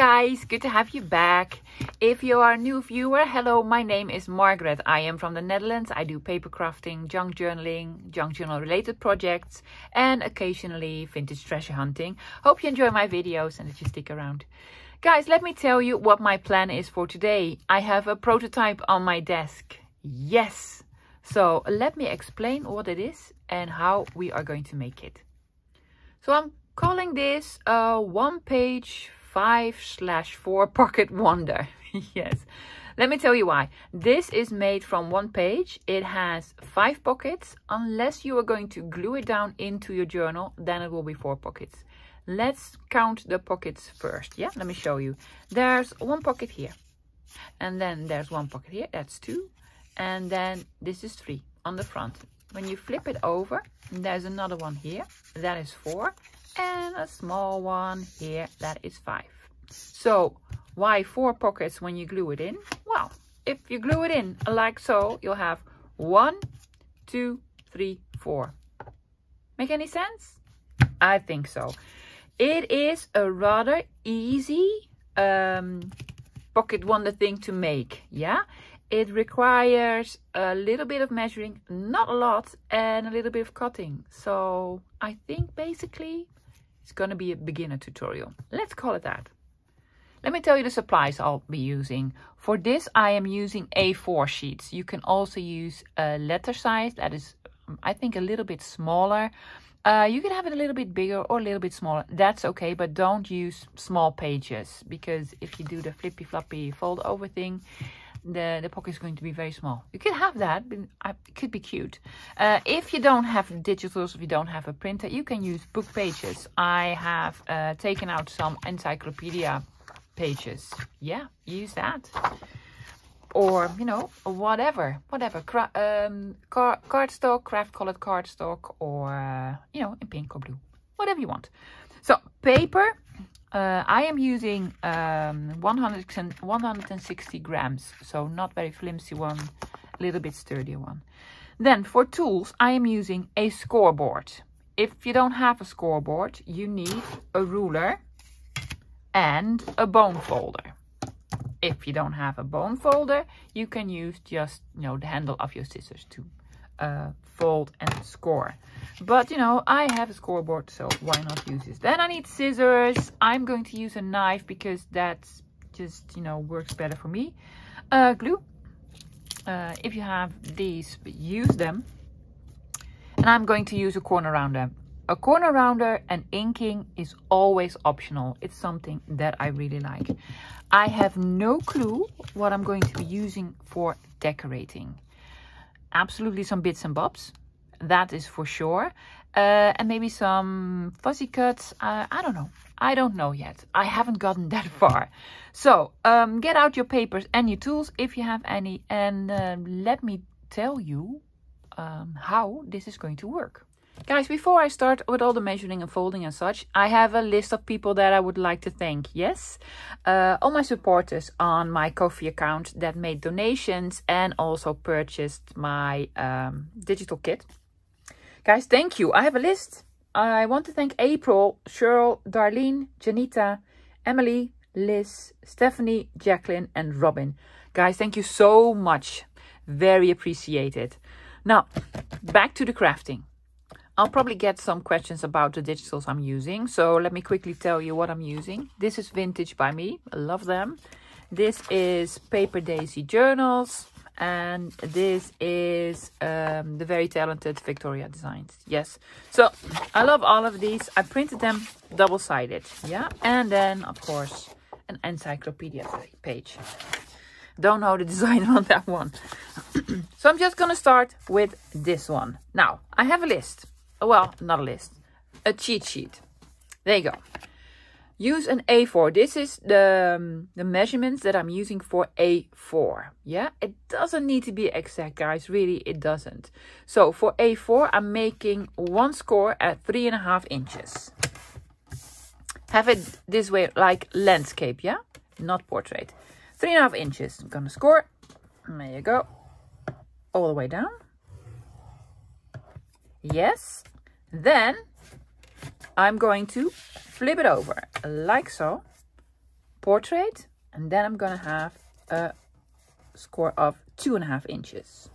guys, good to have you back. If you are a new viewer, hello, my name is Margaret. I am from the Netherlands. I do paper crafting, junk journaling, junk journal related projects, and occasionally vintage treasure hunting. Hope you enjoy my videos and that you stick around. Guys, let me tell you what my plan is for today. I have a prototype on my desk. Yes. So let me explain what it is and how we are going to make it. So I'm calling this a one-page 5/4 pocket wonder. Yes, let me tell you why. This is made from one page. It has 5 pockets. Unless you are going to glue it down into your journal, then it will be 4 pockets. Let's count the pockets first. Yeah, let me show you. There's one pocket here, and then there's one pocket here. That's 2, and then this is 3 on the front. When you flip it over, there's another one here. That is 4. And a small one here, that is 5. So why 4 pockets when you glue it in? Well, if you glue it in like so, you'll have 1, 2, 3, 4. Make any sense? I think so. It is a rather easy pocket wonder thing to make. Yeah, it requires a little bit of measuring, not a lot, and a little bit of cutting. So I think basically it's going to be a beginner tutorial. Let's call it that. Let me tell you the supplies I'll be using. For this, I am using A4 sheets. You can also use a letter size that is, I think, a little bit smaller. You can have it a little bit bigger or a little bit smaller. That's okay, but don't use small pages, because if you do the flippy floppy fold over thing, the pocket is going to be very small. You can have that, but it could be cute. If you don't have digitals, if you don't have a printer, you can use book pages. I have taken out some encyclopedia pages. Yeah, use that. Or, you know, whatever. Cardstock, craft colored cardstock, or, you know, in pink or blue. Whatever you want. So, paper. I am using 160 grams, so not very flimsy one, a little bit sturdier one. Then for tools, I am using a scoreboard. If you don't have a scoreboard, you need a ruler and a bone folder. If you don't have a bone folder, you can use just, you know, the handle of your scissors to fold and score. But, you know, I have a scoreboard, so why not use this? Then I need scissors. I'm going to use a knife because that's just, you know, works better for me. Glue. If you have these, use them. And I'm going to use a corner rounder. A corner rounder and inking is always optional. It's something that I really like. I have no clue what I'm going to be using for decorating. Absolutely some bits and bobs, that is for sure. And maybe some fuzzy cuts. I don't know. I don't know yet. I haven't gotten that far. So get out your papers and your tools if you have any. And let me tell you how this is going to work. Guys, before I start with all the measuring and folding and such, I have a list of people that I would like to thank. Yes, all my supporters on my Ko-fi account that made donations and also purchased my digital kit. Guys, thank you. I have a list. I want to thank April, Cheryl, Darlene, Janita, Emily, Liz, Stephanie, Jacqueline, and Robin. Guys, thank you so much. Very appreciated. Now, back to the crafting. I'll probably get some questions about the digitals I'm using. So let me quickly tell you what I'm using. This is Vintage by me. I love them. This is Paper Daisy Journals. And this is the very talented Victoria Designs. Yes. So I love all of these. I printed them double-sided. Yeah. And then, of course, an encyclopedia page. Don't know the design on that one. So I'm just going to start with this one. Now, I have a list. Well, not a list, a cheat sheet. There you go. Use an A4. This is the measurements that I'm using for A4. Yeah, it doesn't need to be exact, guys. Really, it doesn't. So for A4, I'm making one score at 3.5 inches. Have it this way, like landscape, yeah? Not portrait. 3.5 inches. I'm gonna score. There you go. All the way down. Yes. Then I'm going to flip it over like so. portrait, and then I'm gonna have a score of 2.5 inches.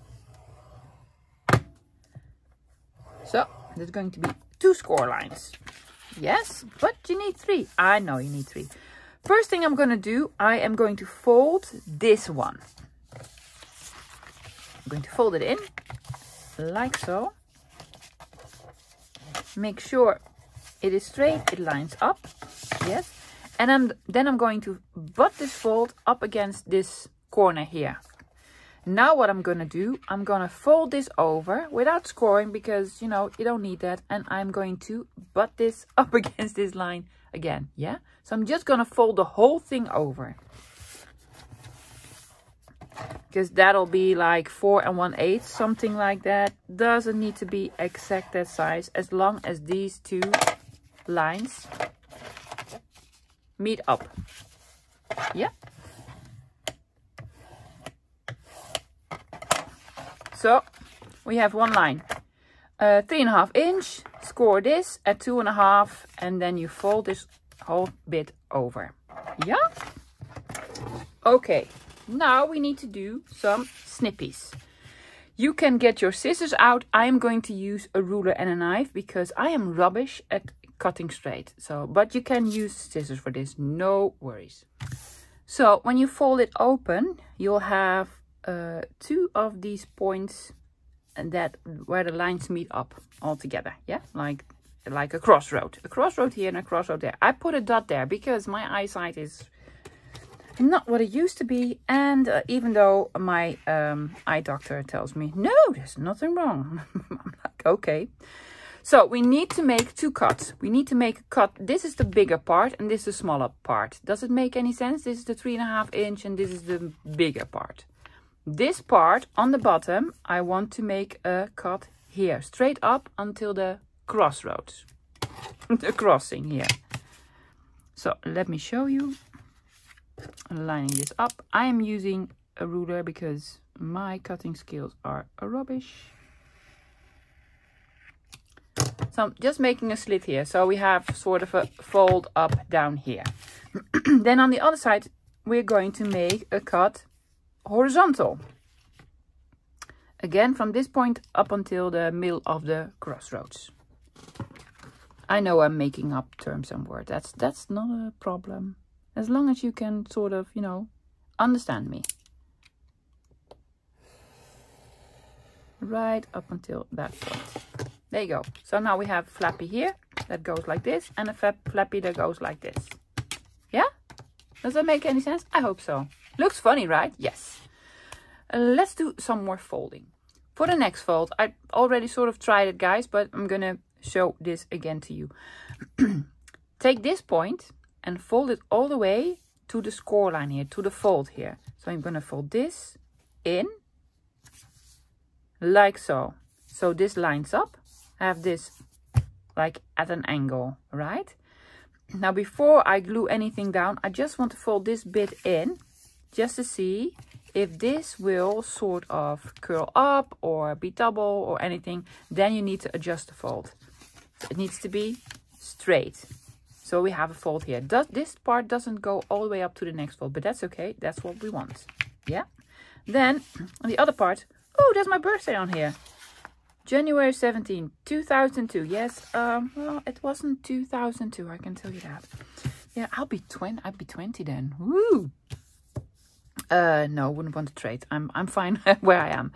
So there's going to be 2 score lines. Yes, but you need 3. I know you need 3. First thing I'm gonna do, I am going to fold this one. I'm going to fold it in like so. Make sure it is straight, it lines up. Yes. And then I'm going to butt this fold up against this corner here. Now what I'm going to do, I'm going to fold this over without scoring because, you know, you don't need that. And I'm going to butt this up against this line again. Yeah. So I'm just going to fold the whole thing over. Because that'll be like 4 1/8, something like that. Doesn't need to be exact that size as long as these 2 lines meet up. Yeah. So we have one line, 3.5 inch, score this at 2.5, and then you fold this whole bit over. Yeah. Okay. Now we need to do some snippies. You can get your scissors out. I am going to use a ruler and a knife because I am rubbish at cutting straight. So, but you can use scissors for this, no worries. So when you fold it open, you'll have 2 of these points and that where the lines meet up all together. Yeah, like a crossroad here and a crossroad there. I put a dot there because my eyesight is not what it used to be, and even though my eye doctor tells me no, there's nothing wrong. I'm like, okay. So we need to make 2 cuts. We need to make a cut. This is the bigger part and this is the smaller part. Does it make any sense? This is the 3.5 inch and this is the bigger part. This part on the bottom, I want to make a cut here, straight up until the crossroads, the crossing here. So let me show you. Lining this up. I am using a ruler because my cutting skills are rubbish. So I'm just making a slit here. So we have sort of a fold up down here. Then on the other side, we're going to make a cut horizontal. Again, from this point up until the middle of the crossroads. I know I'm making up terms and words. That's not a problem. As long as you can sort of, you know, understand me. Right up until that point. There you go. So now we have flappy here that goes like this and a flappy that goes like this. Yeah? Does that make any sense? I hope so. Looks funny, right? Yes. Let's do some more folding. For the next fold, I already sort of tried it, guys, but I'm going to show this again to you. Take this point and fold it all the way to the score line here, to the fold here. So I'm going to fold this in like so. So this lines up. I have this like at an angle, right? Now before I glue anything down, I just want to fold this bit in just to see if this will sort of curl up or be double or anything. Then you need to adjust the fold. It needs to be straight. So we have a fold here. This part doesn't go all the way up to the next fold, but that's okay. That's what we want. Yeah. Then on the other part, oh, there's my birthday on here. January 17, 2002. Yes. Well, it wasn't 2002. I can tell you that. Yeah, I'll be 20 then. Woo. No, wouldn't want to trade. I'm fine where I am.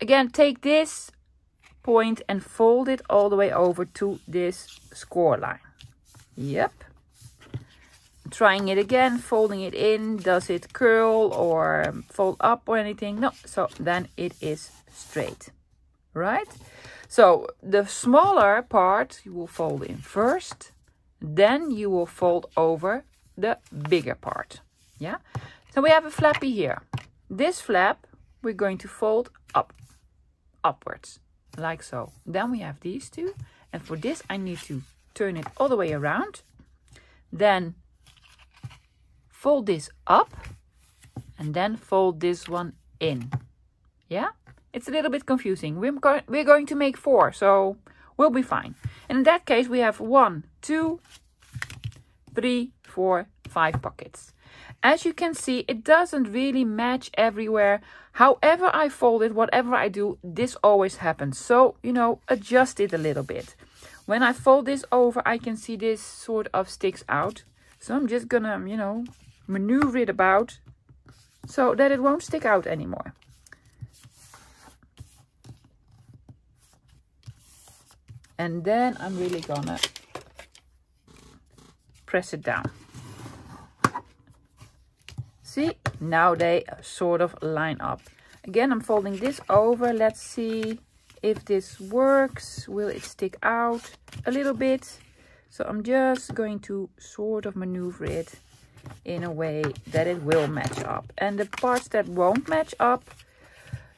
Again, take this point and fold it all the way over to this score line. Yep. Trying it again, folding it in. Does it curl or fold up or anything? No. So then it is straight. Right? So the smaller part you will fold in first. Then you will fold over the bigger part. Yeah? So we have a flappy here. This flap we're going to fold upwards. Like so. Then we have these two. And for this I need to turn it all the way around. Then fold this up. And then fold this one in. Yeah? It's a little bit confusing. We're going to make 4. So we'll be fine. And in that case we have 1, 2, 3, 4, 5 pockets. As you can see, it doesn't really match everywhere. However I fold it, whatever I do, this always happens. So, you know, adjust it a little bit. When I fold this over, I can see this sort of sticks out. So I'm just gonna, you know, maneuver it about so that it won't stick out anymore. And then I'm really gonna press it down. See, now they sort of line up. Again, I'm folding this over. Let's see if this works. Will it stick out a little bit? So I'm just going to sort of maneuver it in a way that it will match up. And the parts that won't match up,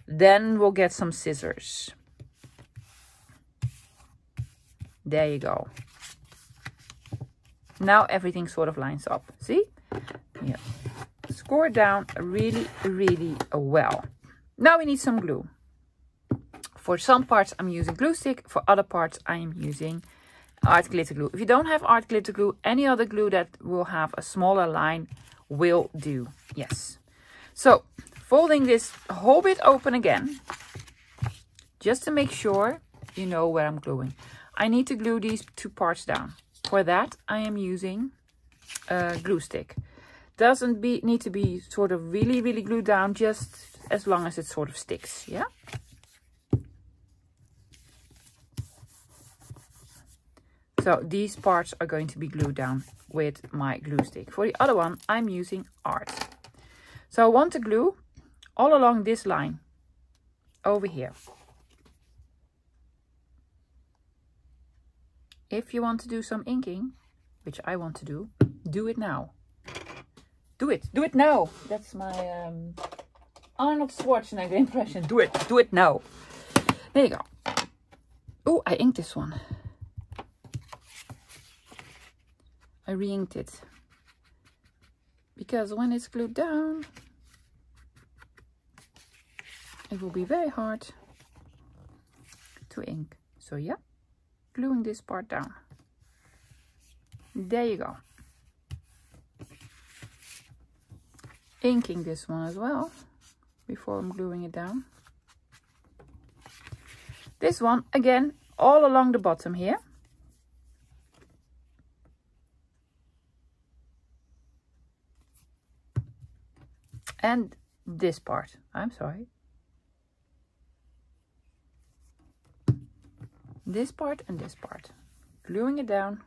then we'll get some scissors. There you go. Now everything sort of lines up. See? Yeah. Score down really, really well. Now we need some glue. For some parts I'm using glue stick. For other parts I am using art glitter glue. If you don't have art glitter glue, any other glue that will have a smaller line will do. Yes. So folding this a whole bit open again, just to make sure you know where I'm gluing. I need to glue these two parts down. For that I am using a glue stick. Doesn't need to be sort of really, really glued down, just as long as it sort of sticks. Yeah. So these parts are going to be glued down with my glue stick. For the other one, I'm using art. So I want to glue all along this line over here. If you want to do some inking, which I want to do it now. Do it now. That's my Arnold Schwarzenegger impression. Do it now. There you go. Oh, I inked this one. I re-inked it. Because when it's glued down, it will be very hard to ink. So yeah, gluing this part down. There you go. Inking this one as well before I'm gluing it down. This one again all along the bottom here. And this part, I'm sorry. This part and this part. Gluing it down.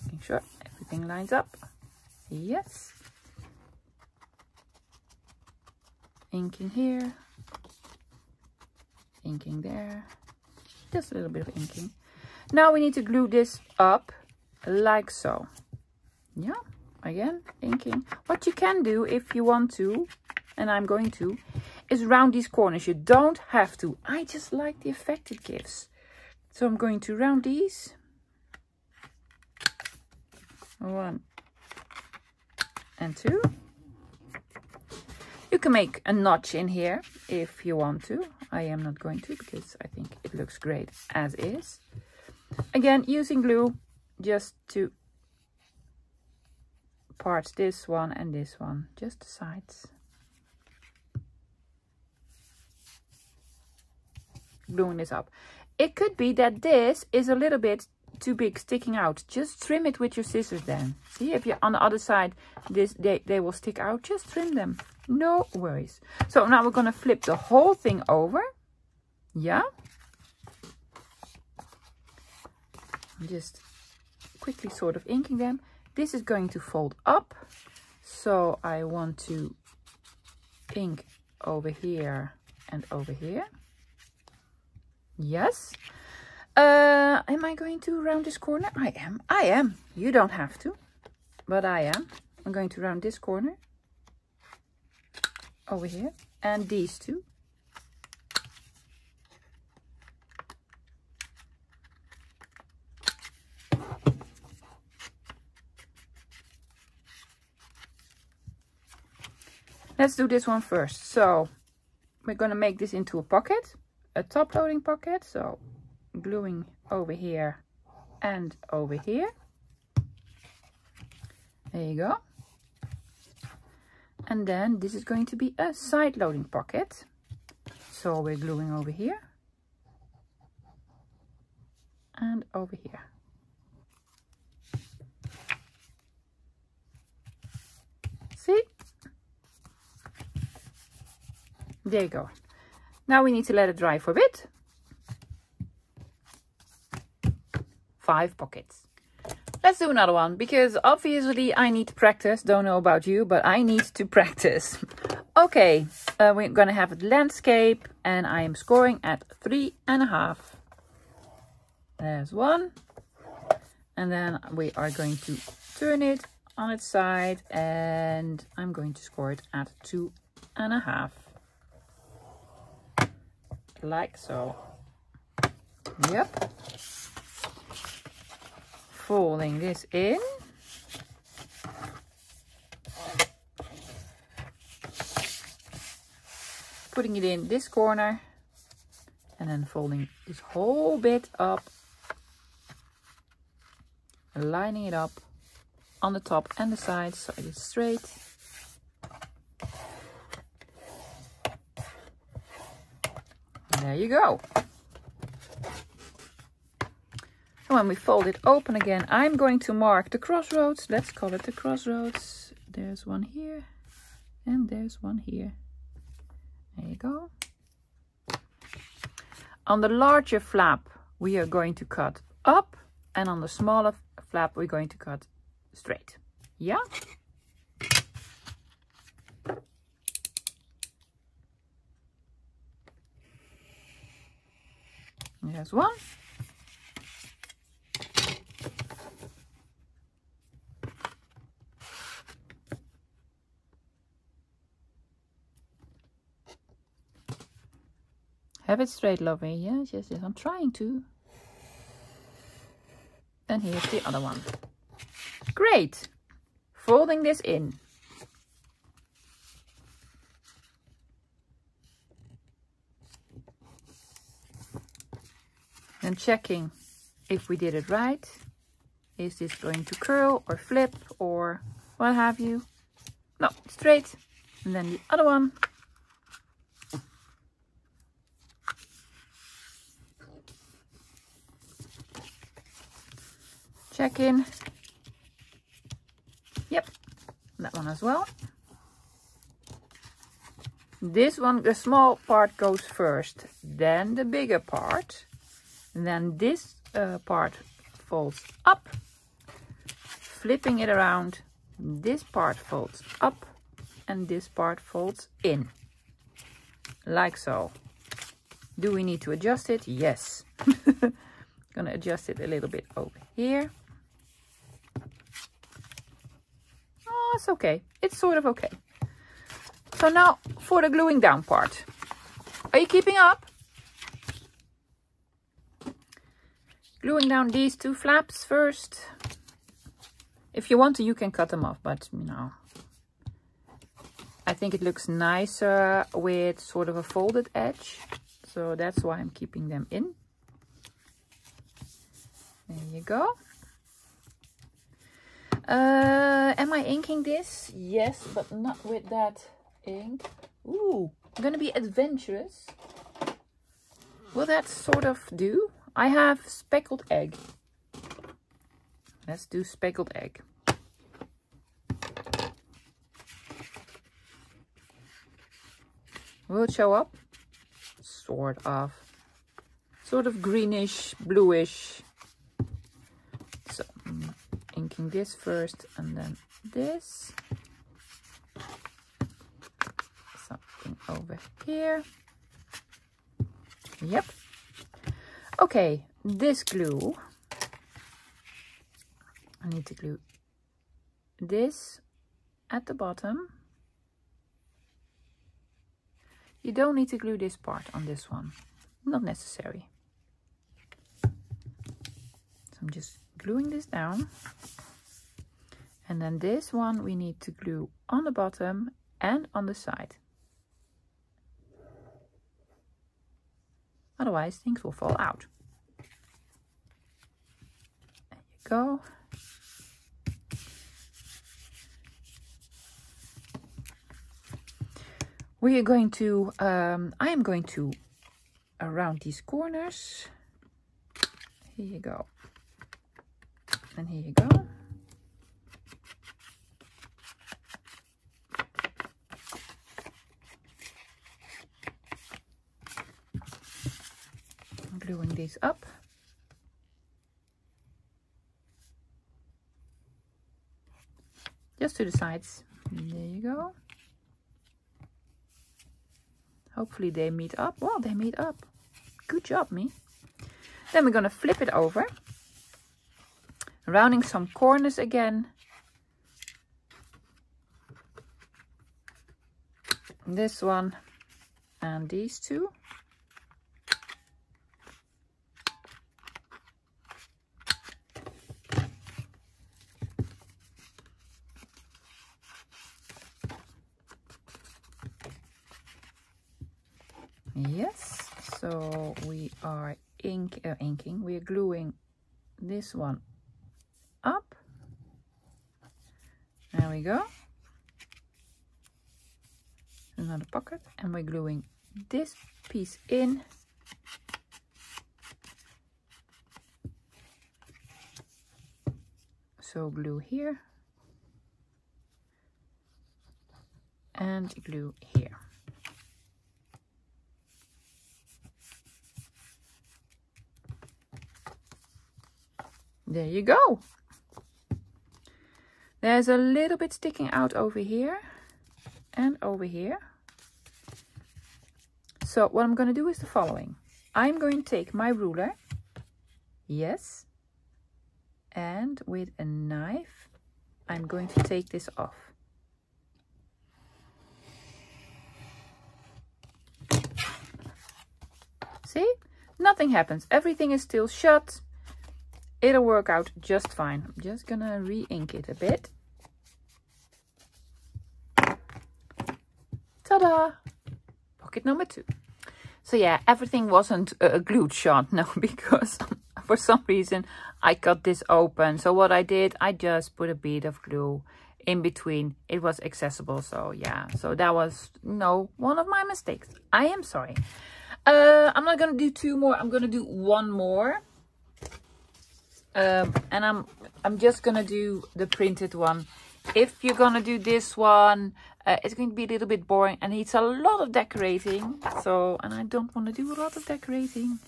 Making sure everything lines up. Yes. Inking here. Inking there. Just a little bit of inking. Now we need to glue this up like so. Yeah. Again, inking. What you can do if you want to, and I'm going to, is round these corners. You don't have to. I just like the effect it gives. So I'm going to round these. 1 and 2. You can make a notch in here if you want to. I am not going to because I think it looks great as is. Again, using glue just to part this one and this one, just the sides. Gluing this up. It could be that this is a little bit too big sticking out. Just trim it with your scissors then. See, if you're on the other side, they will stick out. Just trim them. No worries. So now we're going to flip the whole thing over. Yeah. I'm just quickly sort of inking them. This is going to fold up. So I want to ink over here and over here. Yes. Am I going to round this corner? I am. You don't have to, but I am. I'm going to round this corner over here and these two. Let's do this one first. So we're going to make this into a pocket, a top loading pocket. So gluing over here and over here. There you go. And then this is going to be a side loading pocket. So we're gluing over here and over here. See? There you go. Now we need to let it dry for a bit. 5 pockets. Let's do another one, because obviously I need to practice. Don't know about you, but I need to practice. Okay, we're gonna have a landscape, and I am scoring at 3.5. There's 1. And then we are going to turn it on its side, and I'm going to score it at 2.5. Like so. Yep. Folding this in. Putting it in this corner. And then folding this whole bit up. Lining it up on the top and the sides so it is straight. There you go. And when we fold it open again, I'm going to mark the crossroads. Let's call it the crossroads. There's one here and there's one here. There you go. On the larger flap, we are going to cut up, and on the smaller flap, we're going to cut straight. Yeah? There's one. Have it straight, lovey. Yes, yes, yes. I'm trying to. And here's the other one. Great. Folding this in. And checking if we did it right. Is this going to curl or flip or what have you? No, straight. And then the other one. Check in. Yep, that one as well. This one, the small part goes first, then the bigger part. And then this part folds up, flipping it around. This part folds up and this part folds in, like so. Do we need to adjust it? Yes. Gonna adjust it a little bit over here. Oh, it's okay. It's sort of okay. So now for the gluing down part. Are you keeping up? Gluing down these 2 flaps first. If you want to, you can cut them off, but you know, I think it looks nicer with sort of a folded edge. So that's why I'm keeping them in. There you go. Am I inking this? Yes, but not with that ink. Ooh, I'm gonna be adventurous. Will that sort of do? I have speckled egg. Let's do speckled egg. Will it show up? Sort of greenish, bluish. So I'm inking this first and then this. Something over here. Yep. Okay, this glue. I need to glue this at the bottom. You don't need to glue this part on this one. Not necessary. So I'm just gluing this down. And then this one we need to glue on the bottom and on the side. Otherwise things will fall out. There you go. We are going to, I am going to around these corners. Here you go. And here you go. I'm gluing these up. Just to the sides. There you go. Hopefully they meet up. Well, they meet up. Good job, me. Then we're going to flip it over. Rounding some corners again. This one and these two. Yes, so we are inking. We are gluing this one up. There we go. Another pocket, and we're gluing this piece in. So glue here and glue here. There you go. There's a little bit sticking out over here and over here. So what I'm going to do is the following. I'm going to take my ruler. Yes. And with a knife, I'm going to take this off. See? Nothing happens. Everything is still shut. It'll work out just fine. I'm just gonna re-ink it a bit. Ta-da! Pocket number 2. So yeah, everything wasn't glued shut, no, because for some reason I cut this open. So what I did, I just put a bead of glue in between. It was accessible, so yeah. So that was, one of my mistakes. I am sorry. I'm not gonna do 2 more. I'm gonna do 1 more. And I'm just gonna do the printed one. If you're gonna do this one, it's going to be a little bit boring and needs a lot of decorating. So, and I don't want to do a lot of decorating.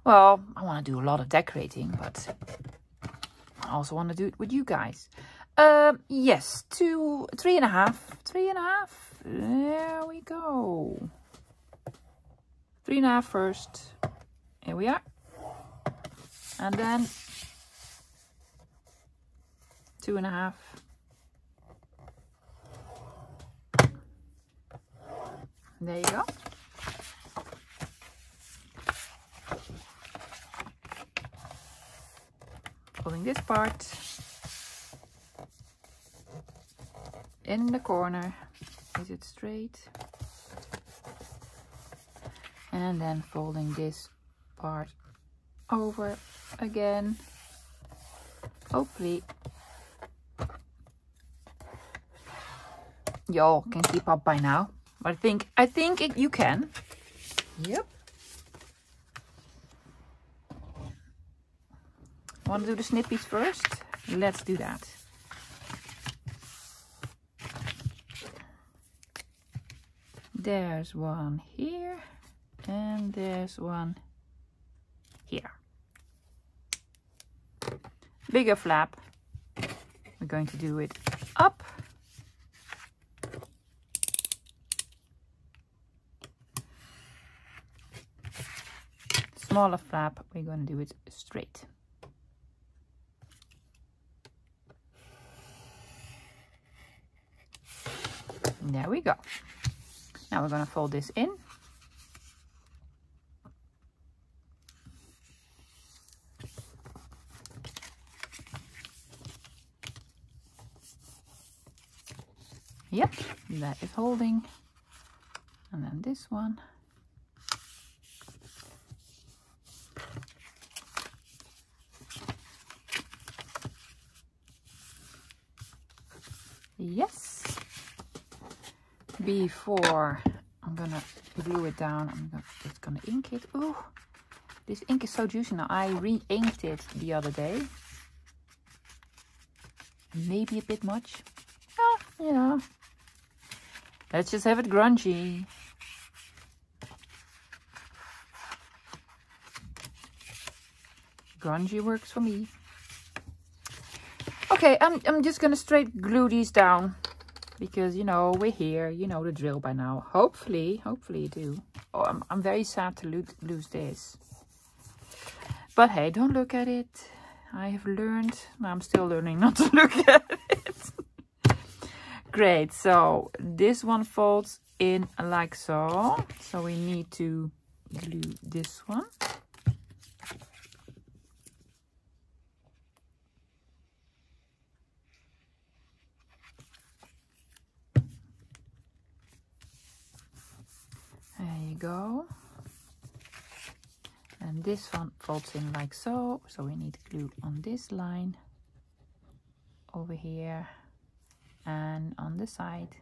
Well, I want to do a lot of decorating, but I also want to do it with you guys. Yes, 3.5. 3.5. There we go. 3.5 first. Here we are. And then 2.5. There you go. Pulling this part in the corner. Is it straight? And then folding this part over again. Hopefully y'all can keep up by now. But I think you can. Yep. Want to do the snippies first? Let's do that. There's one here and there's one here. Bigger flap. We're going to do it up. Smaller flap, we're going to do it straight. And there we go. Now we're going to fold this in. Yep, that is holding. And then this one. Yes. before I'm gonna glue it down, I'm just gonna ink it. Ooh, this ink is so juicy now. I re-inked it the other day. Maybe a bit much. Ah, you know. Let's just have it grungy. Grungy works for me. Okay, I'm just gonna straight glue these down because, you know, we're here. You know the drill by now. Hopefully you do. Oh, I'm very sad to lose this. But hey, don't look at it. I have learned. I'm still learning not to look at it. Great. So this one folds in like so. So we need to glue this one. There you go. And this one folds in like so. So we need glue on this line over here and on the side.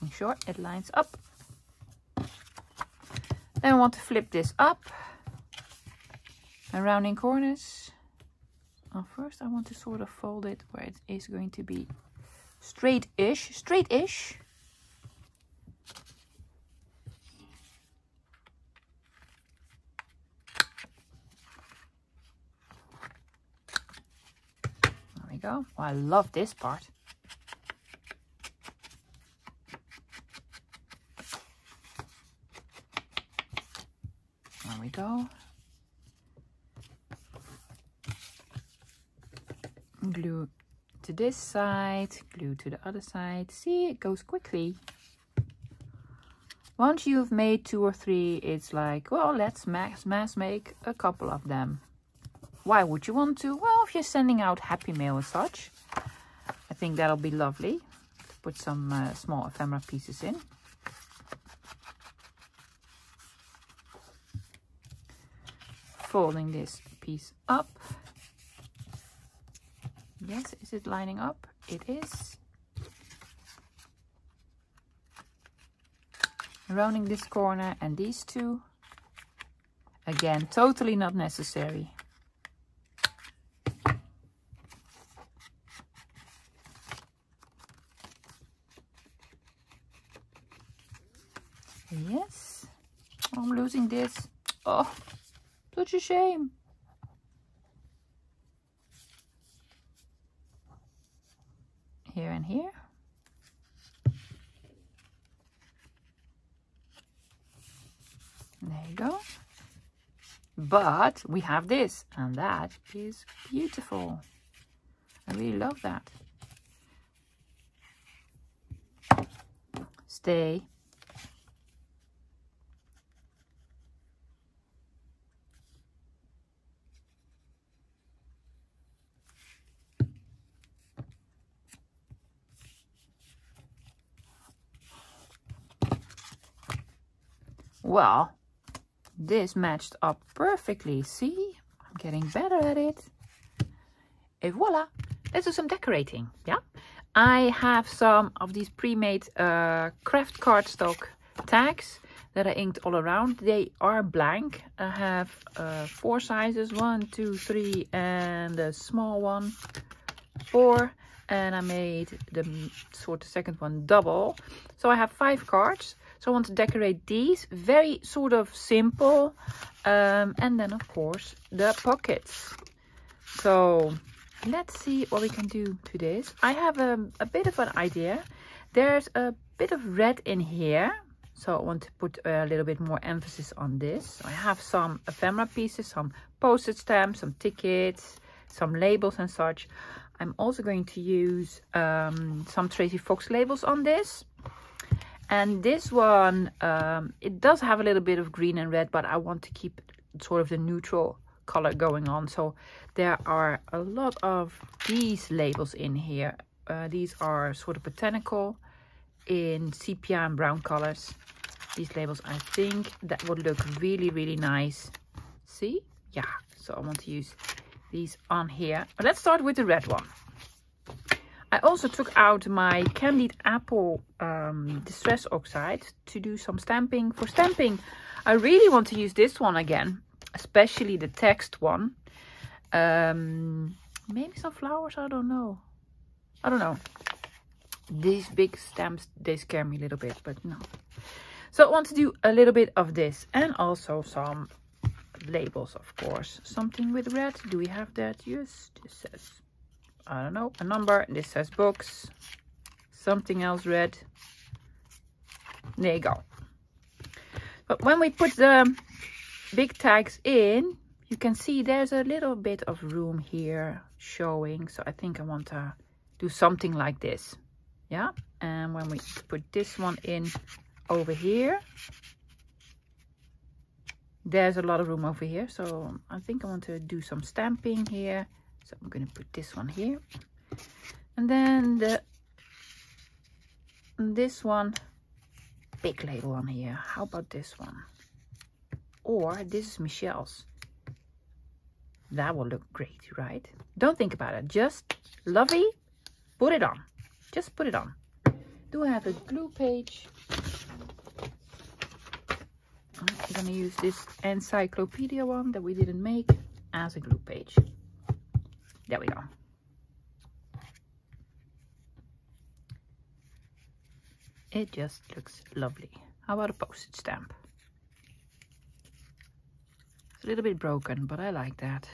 Making sure it lines up. Then I want to flip this up and rounding corners. Well, first I want to sort of fold it where it is going to be straight-ish. There we go. Oh, I love this part. There we go. Glue to this side, glue to the other side. See, it goes quickly. Once you've made 2 or 3, it's like, well, let's mass make a couple of them. Why would you want to? Well, if you're sending out happy mail as such, I think that'll be lovely. Put some small ephemera pieces in. Folding this piece up. Yes, is it lining up? It is. Rounding this corner and these two. Again, totally not necessary. Yes. I'm losing this. Oh, such a shame. Here and here. There you go. But we have this, and that is beautiful. I really love that. Stay. Well, this matched up perfectly. See, I'm getting better at it. Et voila, let's do some decorating. Yeah, I have some of these pre-made craft cardstock tags that I inked all around. They are blank. I have 4 sizes, 1, 2, 3, and a small one, 4. And I made the second one double. So I have 5 cards. So I want to decorate these, very sort of simple. And then of course the pockets. So let's see what we can do to this. I have a bit of an idea. There's a bit of red in here. So I want to put a little bit more emphasis on this. So I have some ephemera pieces, some postage stamps, some tickets, some labels and such. I'm also going to use some Tracy Fox labels on this. And this one, it does have a little bit of green and red, but I want to keep sort of the neutral color going on. So there are a lot of these labels in here. These are sort of botanical in sepia and brown colors. These labels, I think that would look really, really nice. See? Yeah, so I want to use these on here. But let's start with the red one. I also took out my candied apple distress oxide to do some stamping. For stamping, I really want to use this one again, especially the text one. Maybe some flowers, I don't know. These big stamps, they scare me a little bit, but no. So I want to do a little bit of this and also some labels, of course. Something with red. Do we have that? Yes, this says, I don't know, a number. This says books. Something else red. There you go. But when we put the big tags in, you can see there's a little bit of room here showing. So I think I want to do something like this. Yeah. And when we put this one in over here, there's a lot of room over here. So I think I want to do some stamping here. So I'm going to put this one here. And then this one, big label on here. How about this one? Or this is Michelle's. That will look great, right? Don't think about it. Just lovely, put it on. Just put it on. Do I have a glue page? I'm going to use this encyclopedia one that we didn't make as a glue page. There we go. It just looks lovely. How about a postage stamp? It's a little bit broken, but I like that.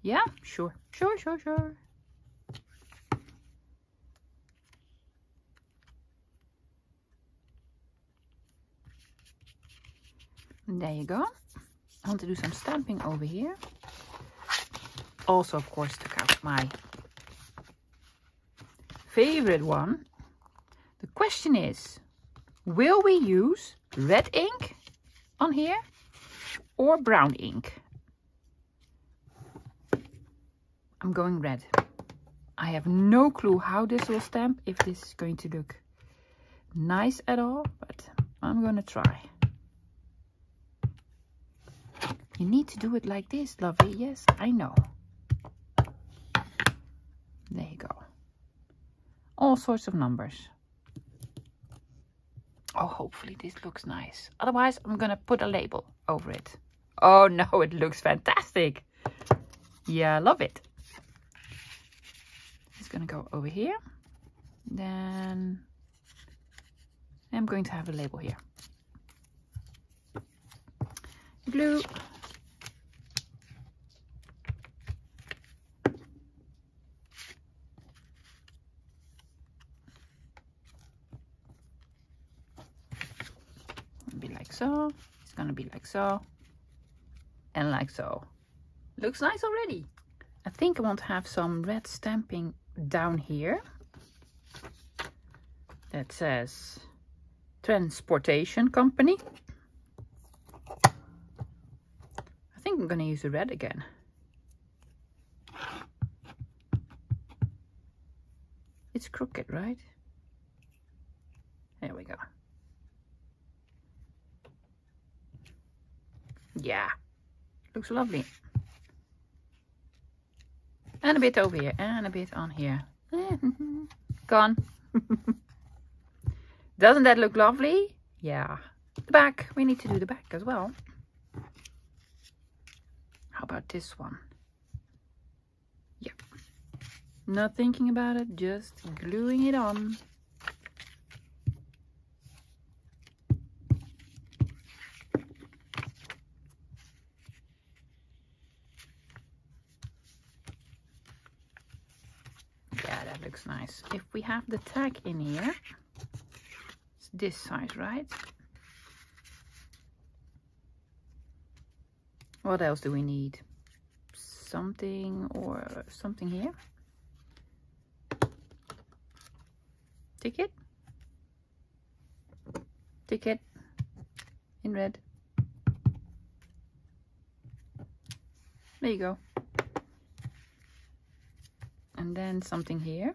Yeah, sure. And there you go. I want to do some stamping over here. Also, of course, took out my favorite one. The question is, will we use red ink on here or brown ink? I'm going red. I have no clue how this will stamp, if this is going to look nice at all, but I'm going to try. You need to do it like this, lovely. Yes, I know. There you go. All sorts of numbers. Oh, hopefully this looks nice. Otherwise, I'm going to put a label over it. Oh no, it looks fantastic. Yeah, I love it. It's going to go over here. Then I'm going to have a label here. Glue. Be like so. It's going to be like so. And like so. Looks nice already. I think I want to have some red stamping down here. That says Transportation Company. I think I'm going to use the red again. It's crooked, right? There we go. Yeah, looks lovely. And a bit over here, and a bit on here. Gone. Doesn't that look lovely? Yeah. The back, we need to do the back as well. How about this one? Yep. Not thinking about it, just gluing it on. Yeah, that looks nice. If we have the tag in here, it's this side, right? What else do we need? Something or something here. Ticket. Ticket in red. There you go. And then something here.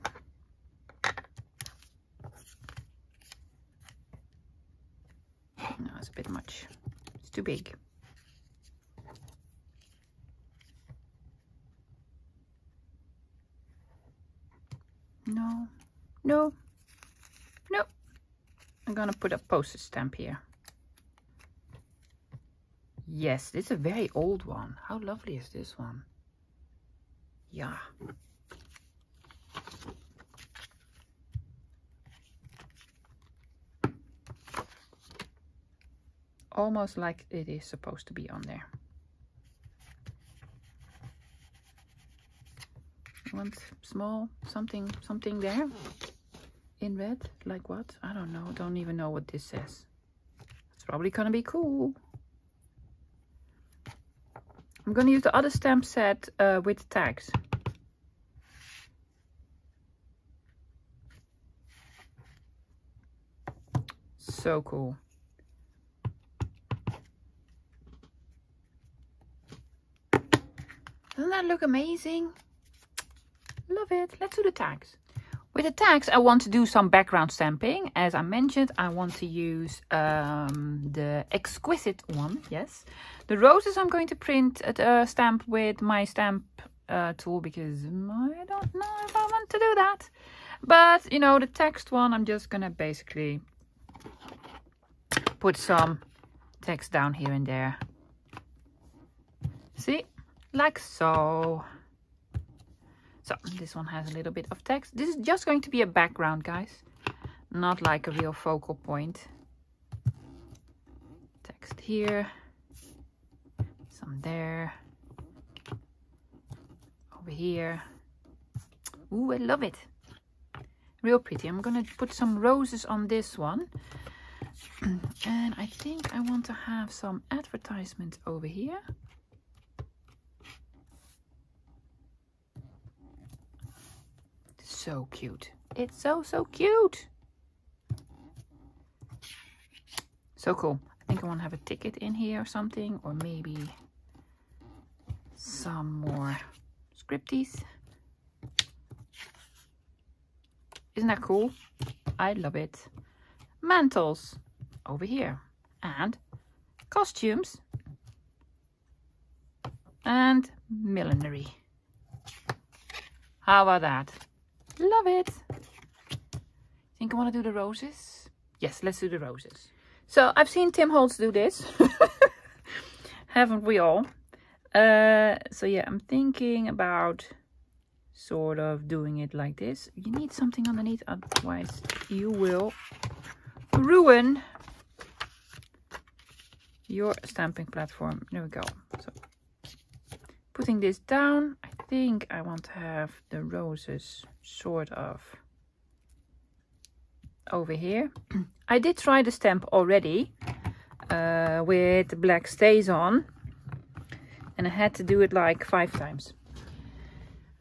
No, it's a bit much. It's too big. no, no. I'm gonna put a postage stamp here. Yes, this is a very old one. How lovely is this one? Yeah. Almost like it is supposed to be on there. Want small something there in red, like what? I don't know. Don't even know what this says. It's probably gonna be cool. I'm gonna use the other stamp set with tags. So cool. Doesn't that look amazing? Love it. Let's do the tags. With the tags, I want to do some background stamping. As I mentioned, I want to use the exquisite one. Yes. The roses I'm going to print a stamp with my stamp tool because I don't know if I want to do that. But, you know, the text one, I'm just going to basically put some text down here and there. See? Like so. So this one has a little bit of text. This is just going to be a background, guys. Not like a real focal point. Text here. Some there. Over here. Ooh, I love it. Real pretty. I'm gonna put some roses on this one. And I think I want to have some advertisements over here. So cute. It's so cute. So cool. I think I want to have a ticket in here or something, or maybe some more scripties. Isn't that cool? I love it. Mantles over here, and costumes and millinery. How about that? Love it. Think I want to do the roses? Yes, let's do the roses. So I've seen Tim Holtz do this. Haven't we all? So yeah, I'm thinking about sort of doing it like this. You need something underneath, otherwise you will ruin your stamping platform. There we go. So putting this down, I think I want to have the roses sort of over here. I did try the stamp already with black stays on, and I had to do it like 5 times.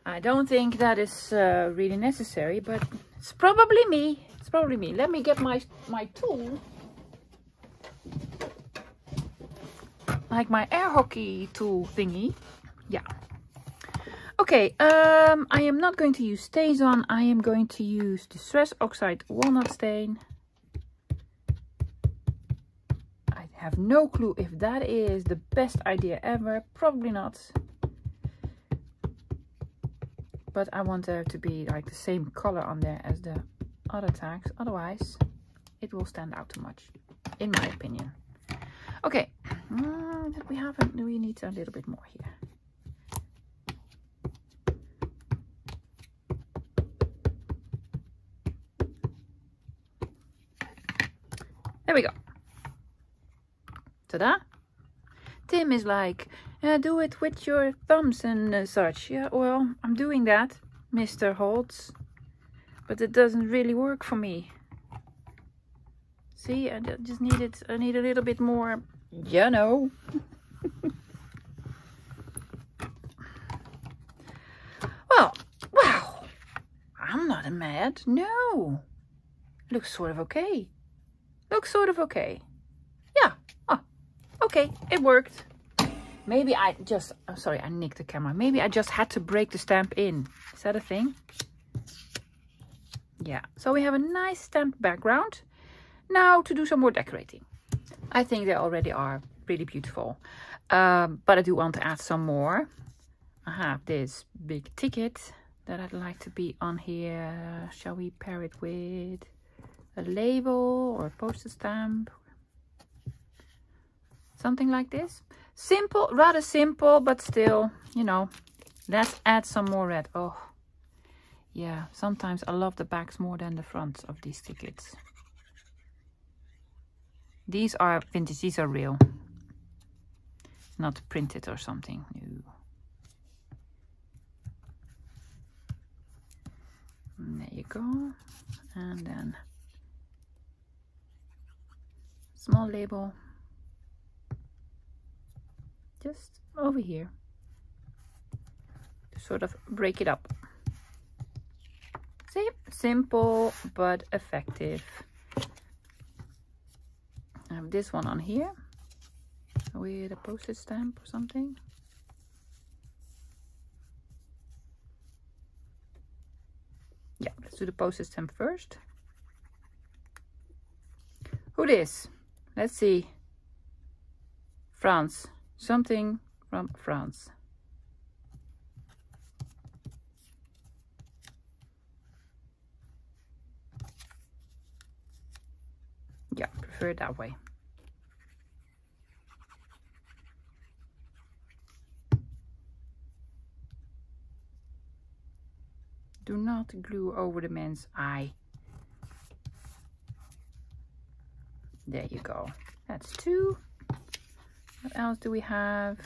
I don't think that is really necessary, but it's probably me. It's probably me. Let me get my tool. Like my air hockey tool thingy. Yeah. Okay, I am not going to use stays on. I am going to use the Stress Oxide Walnut Stain. I have no clue if that is the best idea ever. Probably not. But I want there to be like the same color on there as the other tags. Otherwise, it will stand out too much, in my opinion. Okay, we need a little bit more here. There we go. Ta-da! Tim is like, do it with your thumbs and such. Yeah, well, I'm doing that, Mr. Holtz. But it doesn't really work for me. See, I just need it. I need a little bit more, you know. Well, wow. I'm not mad. No. Looks sort of okay. Looks sort of okay. Yeah. Oh, okay. It worked. Maybe I just... I'm sorry, I nicked the camera. Maybe I just had to break the stamp in. Is that a thing? Yeah. So we have a nice stamped background. Now to do some more decorating. I think they already are really beautiful. But I do want to add some more. I have this big ticket that I'd like to be on here. Shall we pair it with a label or a postage stamp? Something like this. Simple, rather simple, but still, you know, let's add some more red. Oh, yeah, sometimes I love the backs more than the fronts of these tickets. These are vintage, these are real. Not printed or something. No. And there you go. And then small label. Just over here. To sort of break it up. See? Simple but effective. I have this one on here with a postage stamp or something. Yeah, let's do the postage stamp first. Who this? Let's see. France. Something from France. Yeah, prefer it that way. Do not glue over the man's eye. There you go. That's 2. What else do we have?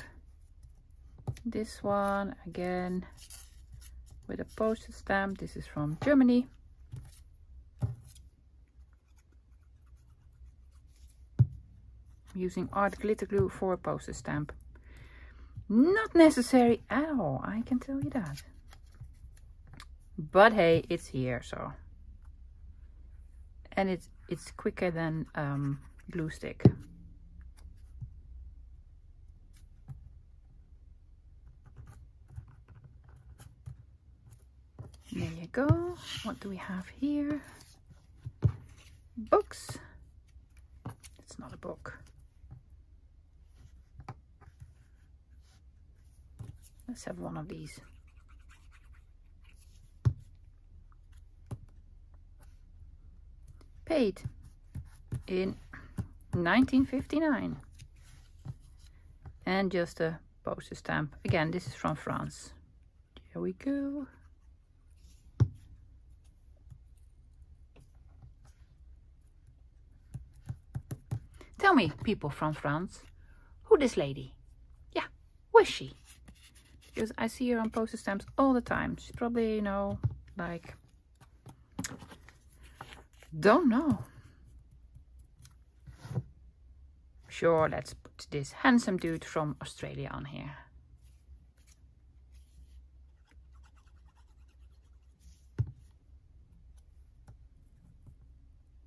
This one again with a postage stamp. This is from Germany. I'm using art glitter glue for a postage stamp. Not necessary at all, I can tell you that. But hey, it's here, so. And it's quicker than glue stick. There you go. What do we have here? Books. It's not a book. Let's have one of these. Paid in 1959. And just a postage stamp. Again, this is from France. Here we go. Tell me, people from France, who this lady? Yeah, who is she? Because I see her on postage stamps all the time. She's probably, you know, like, don't know. Sure, let's put this handsome dude from Australia on here.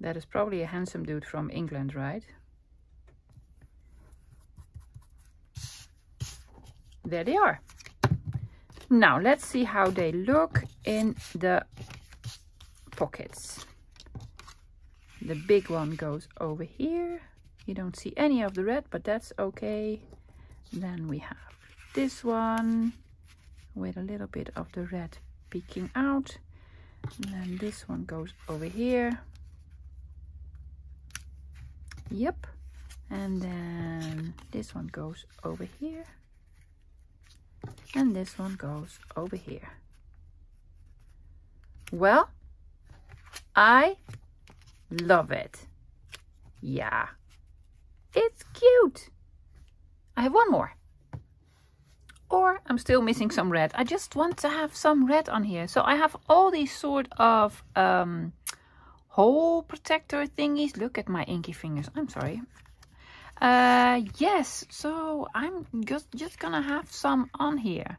That is probably a handsome dude from England, right? There they are. Now let's see how they look in the pockets. The big one goes over here. You don't see any of the red, but that's okay. Then we have this one with a little bit of the red peeking out. And then this one goes over here. Yep. And then this one goes over here. And this one goes over here. Well, I love it. Yeah, it's cute. I have one more. Or I'm still missing some red. I just want to have some red on here. So I have all these sort of hole protector thingies. Look at my inky fingers. I'm sorry. Yes, so I'm just gonna have some on here.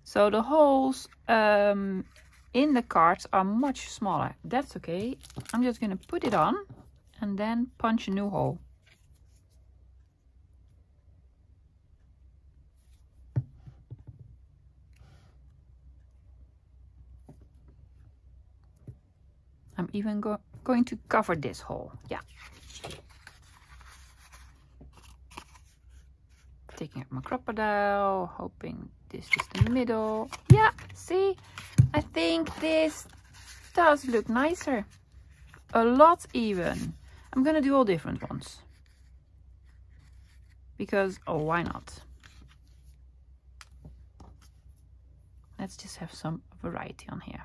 So the holes in the cards are much smaller. That's okay. I'm just gonna put it on and then punch a new hole. I'm even going to cover this hole. Yeah. Taking up my crocodile, hoping this is the middle. Yeah, see, I think this does look nicer. A lot even. I'm gonna do all different ones. Because, oh, why not? Let's just have some variety on here.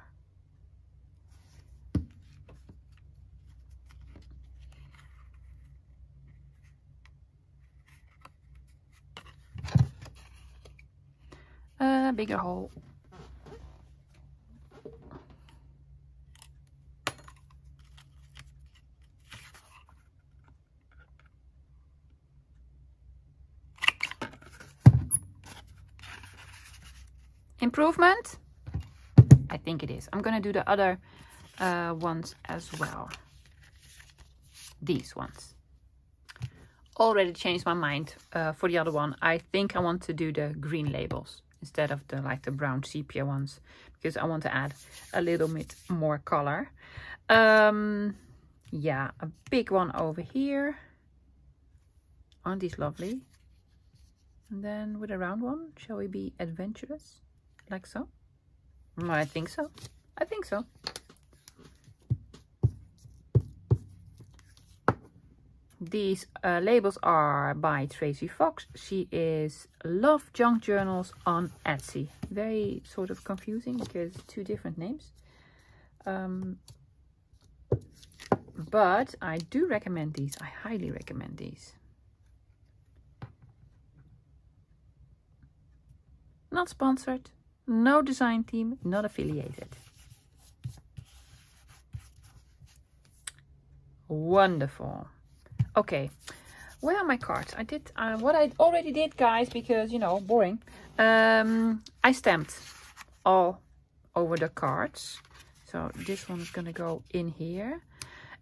A bigger hole. Improvement? I think it is. I'm gonna do the other ones as well. These ones. Already changed my mind for the other one. I think I want to do the green labels instead of the brown sepia ones, because I want to add a little bit more color. Yeah, a big one over here. Aren't these lovely? And then with a round one, shall we be adventurous? Like so? I think so. I think so. These labels are by Tracy Fox. She is Love Junk Journals on Etsy. Very sort of confusing because two different names. But I do recommend these. I highly recommend these. Not sponsored. No design team. Not affiliated. Wonderful. Okay, where are my cards? I did what I already did, guys, because, you know, boring. I stamped all over the cards. So this one is gonna go in here.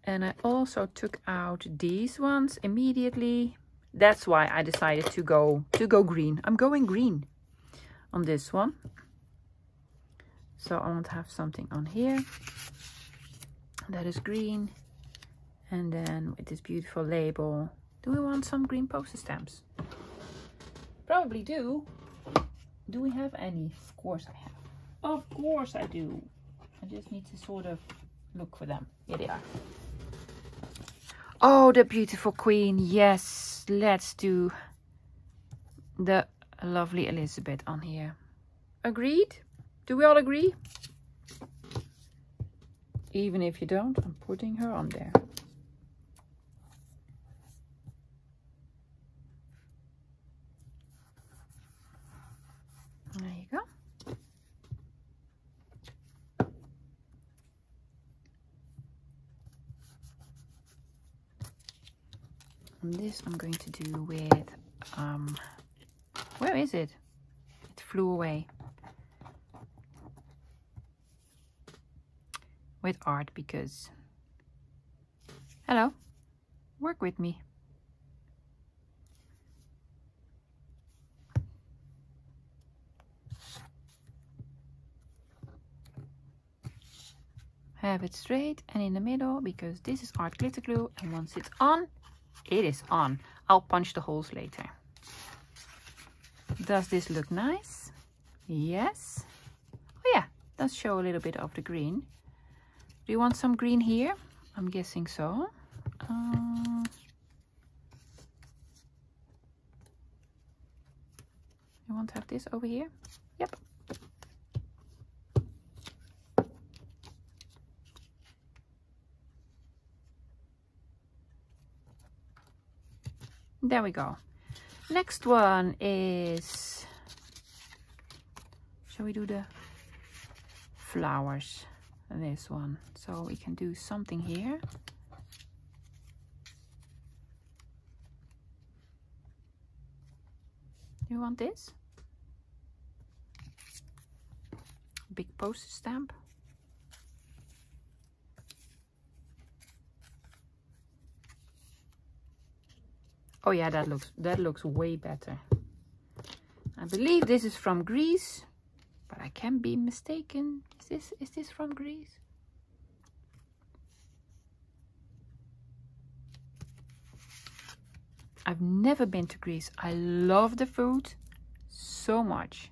And I also took out these ones immediately. That's why I decided to go green. I'm going green on this one. So I want to have something on here that is green. And then with this beautiful label. Do we want some green postage stamps? Probably do. Do we have any? Of course I have. Of course I do. I just need to sort of look for them. Here they are. Oh, the beautiful queen. Yes, let's do the lovely Elizabeth on here. Agreed? Do we all agree? Even if you don't, I'm putting her on there. There you go. And this I'm going to do with, where is it? It flew away. With art, because, hello, work with me. Have it straight and in the middle, because this is art glitter glue, and once it's on, it is on. I'll punch the holes later. Does this look nice? Yes. Oh yeah, does show a little bit of the green. Do you want some green here? I'm guessing so. You want to have this over here? Yep. There we go. Next one is, shall we do the flowers? This one. So we can do something here. You want this? Big postage stamp. Oh yeah, that looks way better. I believe this is from Greece, but I can be mistaken. Is this from Greece? I've never been to Greece. I love the food so much.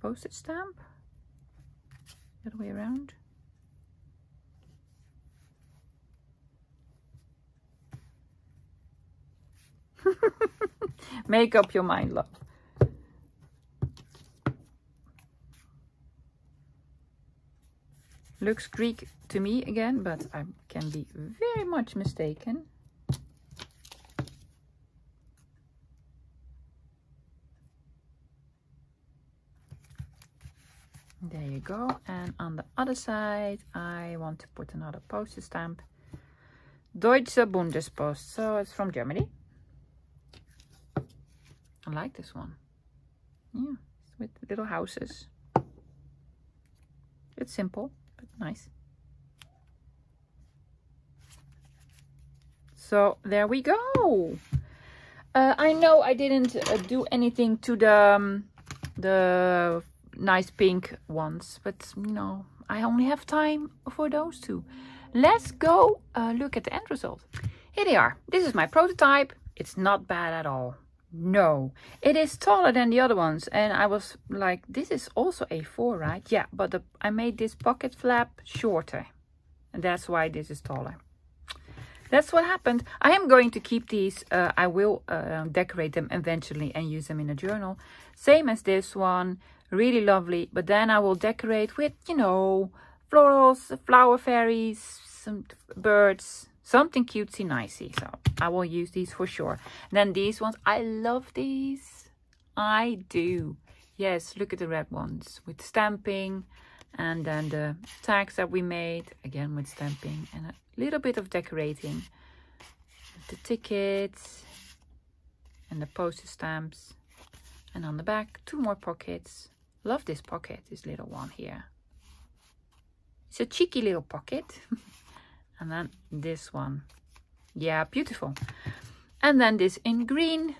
postage stamp. The other way around. Make up your mind, love. Looks Greek to me again, but I can be very much mistaken. There you go. And on the other side, I want to put another postage stamp. Deutsche Bundespost. So it's from Germany. I like this one. Yeah, with little houses. It's simple, but nice. So there we go. I know I didn't do anything to the nice pink ones, but no, I only have time for those two. Let's go look at the end result. Here they are. This is my prototype. It's not bad at all. No, it is taller than the other ones, and I was like, this is also A4, right? Yeah, but I made this pocket flap shorter, and that's why this is taller. That's what happened. I am going to keep these. I will decorate them eventually and use them in a journal. Same as this one, really lovely. But then I will decorate with, you know, florals, flower fairies, some birds, something cutesy nicey. So I will use these for sure. And then these ones, I love these. I do. Yes, look at the red ones with stamping. And then the tags that we made, again with stamping and a little bit of decorating. The tickets and the postage stamps. And on the back, 2 more pockets. Love this pocket, this little one here. It's a cheeky little pocket. And then this one. Yeah, beautiful. And then this in green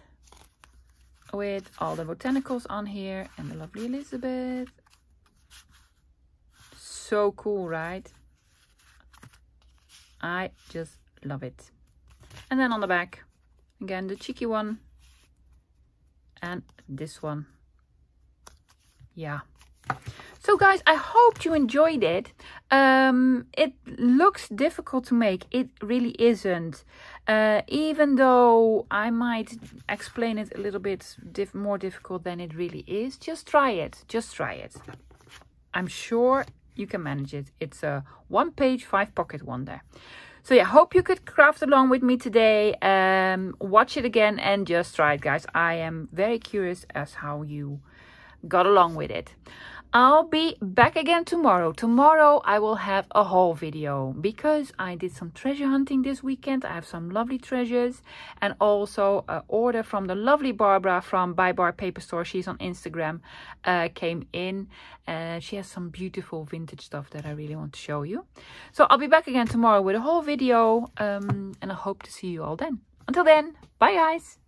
with all the botanicals on here and the lovely Elizabeth. So cool, right? I just love it. And then on the back, again, the cheeky one. And this one. Yeah. So guys, I hope you enjoyed it. It looks difficult to make. It really isn't. Even though I might explain it a little bit more difficult than it really is. Just try it. Just try it. I'm sure you can manage it. It's a 1-page 5-pocket wonder. So yeah, hope you could craft along with me today. Watch it again and just try it, guys. I am very curious as how you got along with it. I'll be back again tomorrow. Tomorrow I will have a haul video because I did some treasure hunting this weekend. I have some lovely treasures and also an order from the lovely Barbara from Buy Bar Paper Store. She's on Instagram, came in. She has some beautiful vintage stuff that I really want to show you. So I'll be back again tomorrow with a haul video and I hope to see you all then. Until then, bye guys.